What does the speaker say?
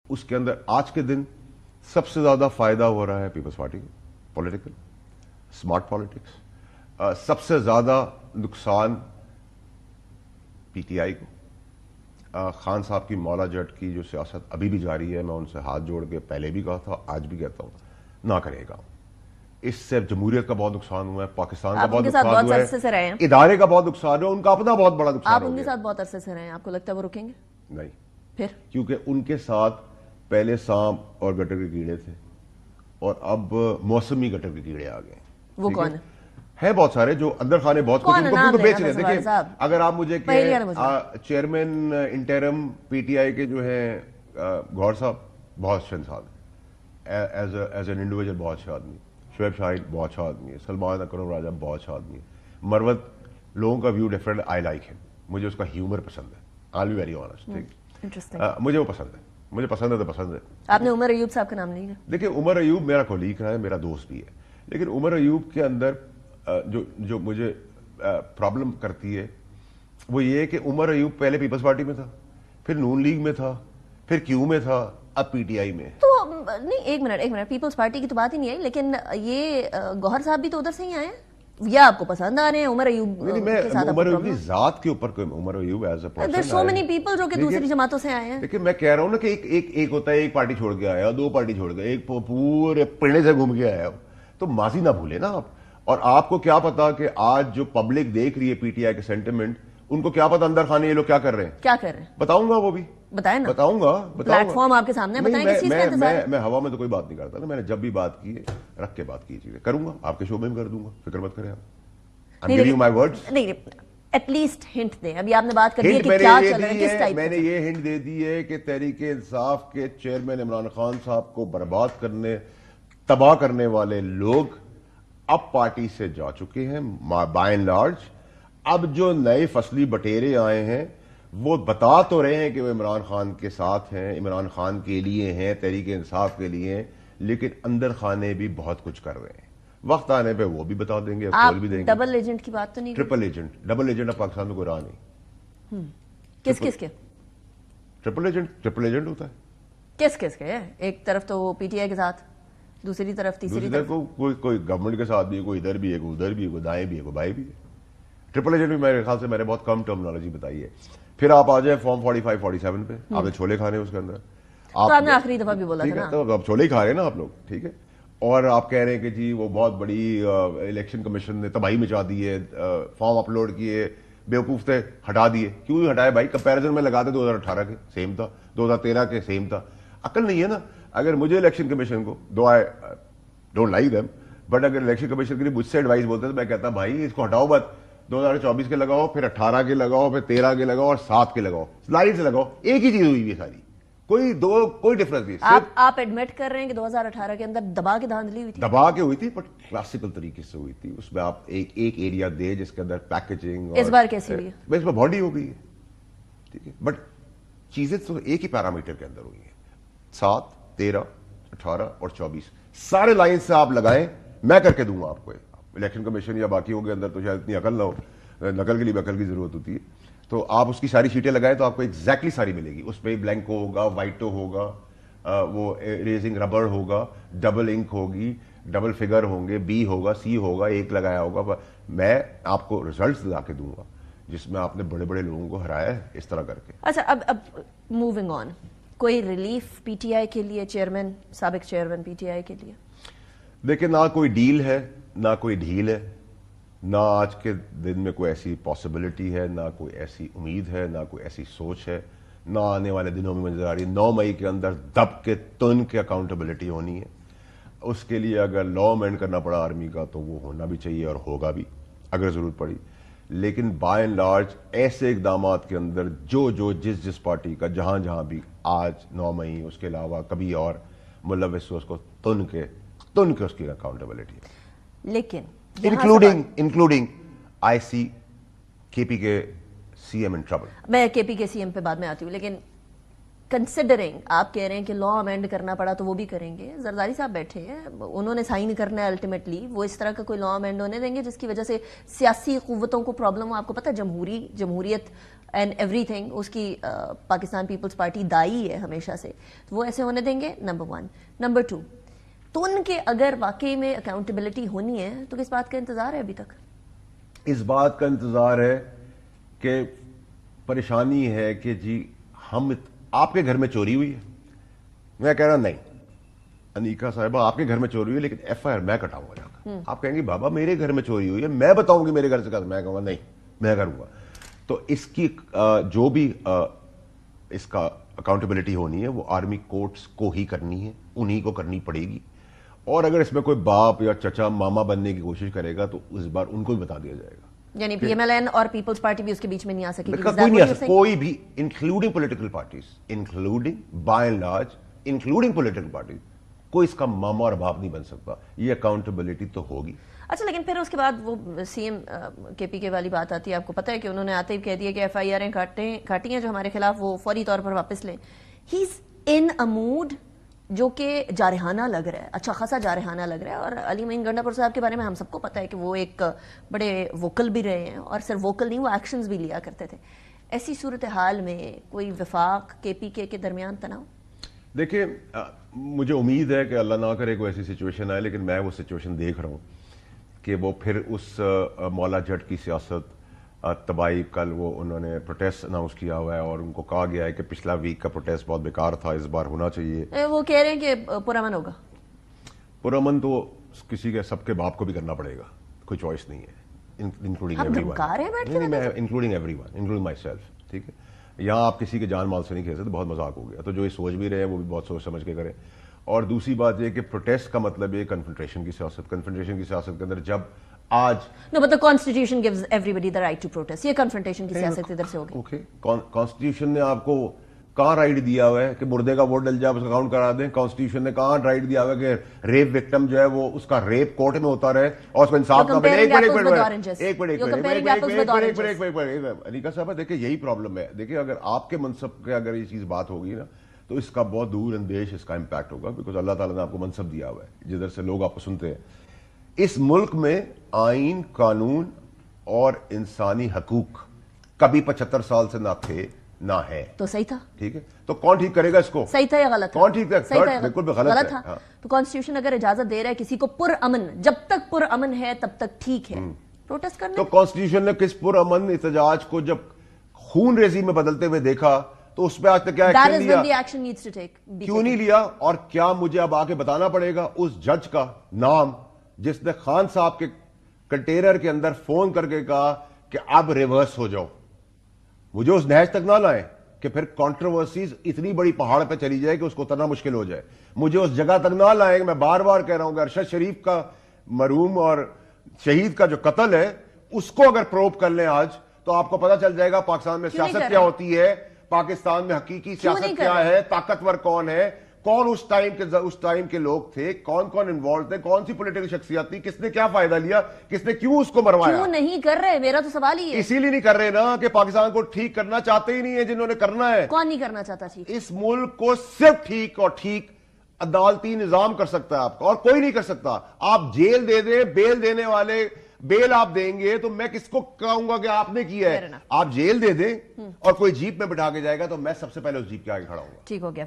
اس کے اندر آج کے دن سب سے زیادہ فائدہ ہو رہا ہے پیپلز پارٹی کو، پولیٹیکل اسمارٹ پالیٹکس. سب سے زیادہ نقصان پی ٹی آئی کو. خان صاحب کی مولا جٹ کی جو سیاست ابھی بھی جاری ہے، میں ان سے ہاتھ جوڑ کے پہلے بھی کہا تھا، آج بھی کہتا ہوں، نہ کرے گا. اس سے جمہوریت کا بہت نقصان ہوا ہے، پاکستان کا بہت نقصان ہوا ہے، ادارے کا بہت نقصان ہے، ان کا اپنا بہت بڑا نقصان. آپ ان کے ساتھ بہت عرصے سے رہے ہیں، آپ کو لگتا ہے وہ رکیں گے؟ نہیں. پھر کیونکہ ان کے ساتھ پہلے سانپ اور گٹر کے کیڑے تھے، اور اب موسمی گٹر کے کیڑے آ گئے. وہ کون ہے؟ بہت سارے جو اندر خانے بہت کچھ ان کو بیچ رہے ہیں. دیکھیں اگر آپ مجھے chairman interim P T I کے جو ہیں گور صاحب بہت اچھے انسان ہیں، ایز این انڈیویجل بہت اچھا آدمی. شعیب شاہد بہت اچھا آدمی ہے. سلمان اکرم راجہ بہت اچھا آدمی ہے. مروت لوگوں کا ویو ڈفرنٹ، آئی لائک ہم. مجھے اس کا ہیومر پسند ہے، آئی وی ویری آنیسٹ. مجھے وہ پسند ہے، مجھے پسند ہے تو پسند ہے. آپ نے عمر ایوب صاحب کا نام لیا؟ دیکھیں عمر ایوب میرا کولیگ ہے، میرا دوست بھی ہے، لیکن عمر ایوب کے اندر جو مجھے پرابلم کرتی ہے وہ یہ ہے کہ عمر ایوب پہلے پیپلز پارٹی میں تھا، پھر نون لیگ میں تھا، پھر کیو میں تھا، اب پی ٹی آئی میں. تو نہیں، ایک منٹ، پیپلز پارٹی کی تو بات ہی نہیں آئی، لیکن یہ گوہر صاحب بھی تو ادھر سے ہی آئے ہیں، یا آپ کو پسند آ رہے ہیں عمر ایوب کے ساتھ؟ عمر ایوب کی ذات کے اوپر Umar Ayub as a person, there's so many people جو کہ دوسری جماعتوں سے آئے ہیں. لیکن میں کہہ رہا ہوں نا کہ ایک ہوتا ہے ایک پارٹی چھوڑ کے آیا، دو پارٹی چھوڑ کے، ایک پورے پڑنے سے گھوم کے آیا. تو ماضی نہ بھولے نا آپ. اور آپ کو کیا پتا کہ آج جو پبلک دیکھ رہی ہے پی ٹی آئی کے سینٹیمنٹ، ان کو کیا پتا اندر خانے یہ لوگ کیا کر رہے ہیں. کیا کر رہے ہیں بتاؤں گا، وہ بھی بتائیں نا. بتاؤں گا. پلیٹ فارم آپ کے سامنے، بتائیں کس چیز کا انتظار ہے. میں ہوا میں تو کوئی بات نہیں کرتا نا. میں نے جب بھی بات کی ہے رکھ کے بات کی چیزیں کروں گا، آپ کے شعبے میں کر دوں گا، فکر مت کریں آپ. نہیں، ایٹ لیسٹ ہنٹ دیں. ابھی آپ نے بات کر دی کہ کیا چل رہا ہے، کس ٹائپ. میں نے یہ ہنٹ دے دی ہے کہ تحریک انصاف کے چیئرمین عمران خان صاحب کو برباد کرنے، تباہ کرنے والے لوگ اب پارٹی سے جا چکے ہیں بائی اینڈ لارج. اب جو نئے فصلی بٹیرے آئے ہیں وہ بتا تو رہے ہیں کہ وہ عمران خان کے ساتھ ہیں، عمران خان کے لیے ہیں، تحریک انصاف کے لیے ہیں، لیکن اندر خانے بھی بہت کچھ کر رہے ہیں. وقت آنے پہ وہ بھی بتا دیں گے، کھول بھی دیں گے. ڈبل ایجنٹ کی بات تو نہیں؟ Triple agent. ڈبل ایجنٹ اب پاکستان میں کوئی رہا نہیں. کس کے ٹرپل ایجنٹ ہوتا ہے. کس کے؟ ایک طرف تو پی ٹی آئی کے ساتھ، دوسری طرف تیسری طرف کوئی گورنمنٹ کے ساتھ بھی ہے، کوئی ادھر بھی ہے، کوئی ادھر بھی ہے، کوئی دائیں بھی ہے، کوئی بائیں بھی ہے. ٹرپل ایجنٹ بھی میرے خیال سے میں نے بہت کم ٹرمنالوجی بتائی ہے. پھر آپ آ جائیں فارم 45 47 پہ، آپ نے چھولے کھانے اس کے اندر. آپ نے آخری دفعہ بھی بولا تھا نا، تو اب چھولے ہی کھا رہے ہیں نا آپ لوگ، ٹھیک ہے. اور آپ کہہ رہے ہیں کہ جی وہ بہت بڑی الیکشن کمیشن نے تباہی مچا دی ہے، فارم اپلوڈ کیے، بیوقوف تھے، ہٹا دیے. کیوں ہٹائے بھائی؟ کمپیریزن میں لگاتے 2018 کے سیم تھا، 2013 کے سیم تھا. عقل نہیں ہے نا. اگر مجھے الیکشن کمیشن کو ڈونٹ لائک دیم، بٹ اگر الیکشن کمیشن کے لیے مجھ سے ایڈوائز بولتے تو میں کہتا بھائی اس کو ہٹاؤ مت، 2024 کے لگاؤ، پھر 18 کے لگاؤ، پھر 13 کے لگاؤ، اور 7 کے لگاؤ، لائن سے لگاؤ. ایک ہی چیز ہوئی ہے ساری، کوئی ڈفرنس نہیں. آپ ایڈمٹ کر رہے ہیں کہ 2018 کے اندر دبا کے دھاندلی ہوئی تھی؟ دبا کے ہوئی تھی، بٹ کلاسیکل طریقے سے ہوئی تھی. اس میں آپ ایک ایریا دے جس کے اندر پیکیجنگ. اس بار کیسی ہوئی ہے؟ اس میں باڈی ہو گئی ہے، ٹھیک ہے، بٹ چیزیں تو ایک ہی پیرامیٹر کے اندر ہوئی ہیں. 7 13 18 اور 24 سارے لائن سے آپ لگائیں، میں کر کے دوں گا آپ کو. الیکشن کمیشن یا باقیوں کے اندر تو شاید اتنی عقل نہ ہو، نقل کے لیے بھی عقل کی ضرورت ہوتی ہے. تو آپ اس کی ساری شیٹیں لگائیں تو آپ کو ایگزیکٹلی ساری ملے گی. اس پہ بلینکو ہوگا، وائٹو ہوگا، وہ ریزنگ ربڑ ہوگا، ڈبل انک ہوگی، ڈبل فگر ہوں گے، بی ہوگا، سی ہوگا، ایک لگایا ہوگا. میں آپ کو ریزلٹس لا کے دوں گا جس میں آپ نے بڑے بڑے لوگوں کو ہرایا ہے اس طرح کر کے. اچھا، اب موونگ آن، کوئی ریلیف پی ٹی آئی کے لیے، سابق چیئرمین پی ٹی آئی کے لیے؟ دیکھیں، نہ کوئی ڈیل ہے، نہ کوئی ڈھیل ہے، نہ آج کے دن میں کوئی ایسی پاسبلٹی ہے، نہ کوئی ایسی امید ہے، نہ کوئی ایسی سوچ ہے، نہ آنے والے دنوں میں نظر آ رہی. 9 مئی کے اندر دب کے تن کے اکاؤنٹیبلٹی ہونی ہے. اس کے لیے اگر لا امینڈ کرنا پڑا آرمی کا تو وہ ہونا بھی چاہیے اور ہوگا بھی اگر ضرورت پڑی. لیکن بائی اینڈ لارج ایسے اقدامات کے اندر جو جس پارٹی کا جہاں بھی آج 9 مئی اس کے علاوہ کبھی اور ملوث ہو، اس کو تن کے اس کی اکاؤنٹیبلٹی ہے. لیکن انکلوڈنگ آئی سی کے پی کے سی ایم ان ٹربل. میں کے پی کے سی ایم پہ بعد میں آتی ہوں، لیکن کنسیڈرنگ آپ کہہ رہے ہیں کہ لا امینڈ کرنا پڑا تو وہ بھی کریں گے. زرداری صاحب بیٹھے ہیں، انہوں نے سائن کرنا ہے الٹیمیٹلی. وہ اس طرح کا کوئی لا امینڈ ہونے دیں گے جس کی وجہ سے سیاسی قوتوں کو پرابلم ہو؟ آپ کو پتہ ہے جمہوریت اینڈ ایوری تھنگ اس کی پاکستان پیپلز پارٹی دائی ہے ہمیشہ سے, تو وہ ایسے ہونے دیں گے؟ نمبر 1. نمبر 2, تو ان کے اگر واقعی میں اکاؤنٹیبلٹی ہونی ہے تو کس بات کا انتظار ہے ابھی تک؟ اس بات کا انتظار ہے کہ پریشانی ہے کہ جی ہم آپ کے گھر میں چوری ہوئی ہے, میں کہہ رہا نہیں انیکا صاحبہ آپ کے گھر میں چوری ہوئی, لیکن ایف آئی آر میں کٹاؤں گا جا کر. آپ کہیں گے بابا میرے گھر میں چوری ہوئی ہے, میں بتاؤں گی میرے گھر سے, میں کہوں گا نہیں میں کروں گا. تو اس کی جو بھی اس کا اکاؤنٹیبلٹی ہونی ہے وہ آرمی کورٹس کو ہی کرنی ہے, انہی کو کرنی پڑے گی. اور اگر اس میں کوئی باپ یا چچا ماما بننے کی کوشش کرے گا تو اس بار ان کو بھی بتا دیا جائے گا. یعنی پی ایم ایل این اور پیپلز پارٹی بھی اس کے بیچ میں نہیں آ سکے گی؟ کوئی نہیں آ سکتا, کوئی بھی, including political parties, including by and large including political parties, کوئی اس کا ماما اور باپ نہیں بن سکتا. یہ اکاؤنٹیبلٹی تو ہوگی. اچھا لیکن پھر اس کے بعد وہ سی ایم کے پی کے والی بات آتی ہے. آپ کو پتا ہے کہ انہوں نے آتے ہی کہہ دیا کہ ایف آئی آریں کاٹی ہیں جو ہمارے خلاف, وہ فوری طور پر واپس لیں. ہی از ان اے موڈ جو کہ جارحانہ لگ رہا ہے, اچھا خاصا جارحانہ لگ رہا ہے. اور علی معین گنڈا صاحب کے بارے میں ہم سب کو پتا ہے کہ وہ ایک بڑے ووکل بھی رہے ہیں, اور صرف ووکل نہیں, وہ ایکشنز بھی لیا کرتے تھے. ایسی صورتحال میں کوئی وفاق کے پی کے درمیان تناؤ؟ دیکھیں مجھے امید ہے کہ اللہ نہ کرے کوئی ایسی سچویشن آئے, لیکن میں وہ سچویشن دیکھ رہا ہوں کہ وہ پھر اس مولا جٹ کی سیاست تباہی. کل وہ انہوں نے پروٹیسٹ اناؤنس کیا ہوا ہے اور ان کو کہا گیا ہے کہ پچھلا ویک کا پروٹیسٹ بہت بیکار تھا, اس بار ہونا چاہیے. وہ کہہ رہے ہیں کہ پرامن ہوگا. پرامن تو کسی کے سب کے باپ کو بھی کرنا پڑے گا, کوئی چوائس نہیں ہے, including every one, including every one, including my self. ٹھیک ہے, یہاں آپ کسی کے جان مال سے نہیں کھیل سکتے, بہت مذاق ہو گیا. تو جو یہ سوچ بھی رہے ہیں وہ بھی بہت سوچ سمجھ کے کریں. اور دوسری بات یہ کہ پروٹیسٹ کا مطلب یہ کنفرنٹریشن کی سیاست, کنفرنٹریشن کی سیاست کے اندر جب آج No, but the constitution gives everybody the right to protest. یہ کنفرنٹیشن کی سیاست ادھر سے ہوگی. اوکے, کانسٹیٹیوشن نے آپ کو کہاں رائٹ دیا ہوا ہے کہ مردے کا ووٹ ڈل جائے اس کا کاؤنٹ کرا دیں؟ کانسٹیٹیوشن نے کہاں رائٹ دیا ہوا ہے کہ ریپ وکٹم جو ہے وہ اس کا ریپ کورٹ میں ہوتا رہے اور اس کو انصاف نہ ملے؟ انیکا صاحبہ دیکھیں یہی پرابلم ہے. دیکھیں اگر آپ کے منصب کے اگر یہ چیز بات ہوگی نا تو اس کا بہت دور اندیش اس کا امپیکٹ ہوگا, بیکاز اللہ تعالیٰ نے آپ کو منصب دیا ہوا ہے جدھر سے لوگ آپ کو سنتے ہیں. اس ملک میں آئین, قانون اور انسانی حقوق کبھی 75 سال سے نہ تھے نہ ہے. تو صحیح تھا. ٹھیک ہے, تو کون ٹھیک کرے گا اس کو؟ صحیح تھا یا غلط تھا؟ کون ٹھیک ہے؟ بالکل بھی غلط تھا. تو کانسٹیٹیوشن اگر اجازت دے رہا ہے کسی کو پر امن, جب تک پر امن ہے تب تک ٹھیک ہے پروٹیسٹ کرنا. تو کانسٹیٹیوشن نے کس پر امن احتجاج کو جب خون ریزی میں بدلتے ہوئے دیکھا تو اس پہ آج تک کیا ایکشن لیا؟ کیوں نہیں لیا؟ اور کیا مجھے اب آگے بتانا پڑے گا اس جج کا نام جس نے خان صاحب کے کنٹینر کے اندر فون کر کے کہا کہ اب ریورس ہو جاؤ؟ مجھے اس نہج تک نہ لائیں کہ پھر کانٹروورسیز اتنی بڑی پہاڑ پہ چلی جائے کہ اس کو اترنا مشکل ہو جائے. مجھے اس جگہ تک نہ لائیں. میں بار بار کہہ رہا ہوں کہ ارشد شریف کا مرحوم اور شہید کا جو قتل ہے اس کو اگر پروب کر لیں آج تو آپ کو پتا چل جائے گا پاکستان میں سیاست کیا ہوتی ہے, پاکستان میں حقیقی سیاست کیا ہے, طاقتور کون ہے, کون اس ٹائم کے لوگ تھے, کون کون انوالو تھے, کون سی پولیٹیکل شخصیت تھی, کس نے کیا فائدہ لیا, کس نے کیوں اس کو مروایا. کیوں نہیں کر رہے؟ میرا تو سوال ہی ہے. اسی لیے نہیں کر رہے نا کہ پاکستان کو ٹھیک کرنا چاہتے ہی نہیں ہے جنہوں نے کرنا ہے. کون نہیں کرنا چاہتا ٹھیک؟ اس ملک کو صرف ٹھیک اور ٹھیک عدالتی نظام کر سکتا ہے آپ کا, اور کوئی نہیں کر سکتا. آپ جیل دے دیں, بیل دینے والے بیل آپ دیں گے تو میں کس کو کہوں گا کہ آپ نے کیا ہے؟ آپ جیل دے دیں اور کوئی جیپ میں بٹھا کے جائے گا تو میں سب سے پہلے اس جیپ کے آگے کھڑا ہوں گا. ٹھیک ہو گیا.